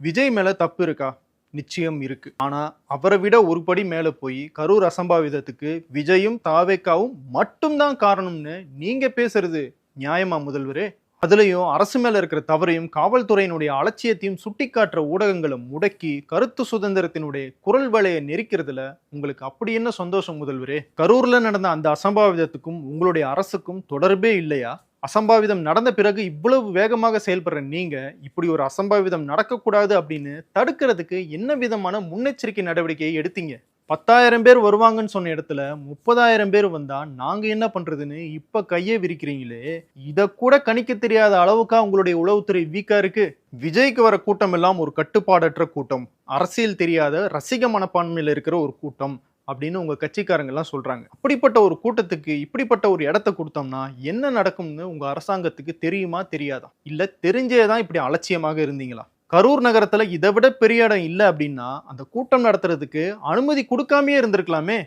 விஜய் மேல தப்பு இருக்கா? நிச்சயம் இருக்கு. ஆனா அவரை விட ஒரு படி மேல போய் கரூர் அசம்பாவிதத்துக்கு விஜயும் தாவேக்காவும் மட்டும் தான் காரணம்னு நீங்க பேசுறது நியாயமா முதல்வரே? அதுலயும் அரசு மேல இருக்கிற தவறையும் காவல்துறையினுடைய அலட்சியத்தையும் சுட்டிக்காட்டுற ஊடகங்களை முடக்கி கருத்து சுதந்திரத்தினுடைய குரல் வலையை நெரிக்கிறதுல உங்களுக்கு அப்படி என்ன சந்தோஷம் முதல்வரே? கரூர்ல நடந்த அந்த அசம்பாவிதத்துக்கும் உங்களுடைய அரசுக்கும் தொடர்பே இல்லையா? அசம்பாவிதம் நடந்த பிறகு இவ்வளவு வேகமாக செயல்படுற நீங்க இப்படி ஒரு அசம்பாவிதம் நடக்கக்கூடாது அப்படின்னு தடுக்கிறதுக்கு என்ன விதமான முன்னெச்சரிக்கை நடவடிக்கையை எடுத்தீங்க? 10,000 பேர் வருவாங்கன்னு சொன்ன இடத்துல 30,000 பேர் வந்தா நாங்க என்ன பண்றதுன்னு இப்ப கையே விரிக்கிறீங்களே, இத கூட கணிக்க தெரியாத அளவுக்கா உங்களுடைய உளவுத்துறை வீக்கா இருக்கு? விஜய்க்கு வர கூட்டம் எல்லாம் ஒரு கட்டுப்பாடற்ற கூட்டம், அரசியல் தெரியாத ரசிக மனப்பான்மையில இருக்கிற ஒரு கூட்டம் அப்படின்னு உங்க கட்சிக்காரங்க எல்லாம் சொல்றாங்க. அப்படிப்பட்ட ஒரு கூட்டத்துக்கு இப்படிப்பட்ட ஒரு இடத்தை கொடுத்தோம்னா என்ன நடக்கும்னு உங்க அரசாங்கத்துக்கு தெரியுமா தெரியாதா? இல்ல தெரிஞ்சேதான் இப்படி அலட்சியமாக இருந்தீங்களா? கரூர் நகரத்துல இதை விட பெரிய இடம் இல்ல அப்படின்னா அந்த கூட்டம் நடத்துறதுக்கு அனுமதி கொடுக்காமயே இருந்திருக்கலாமே.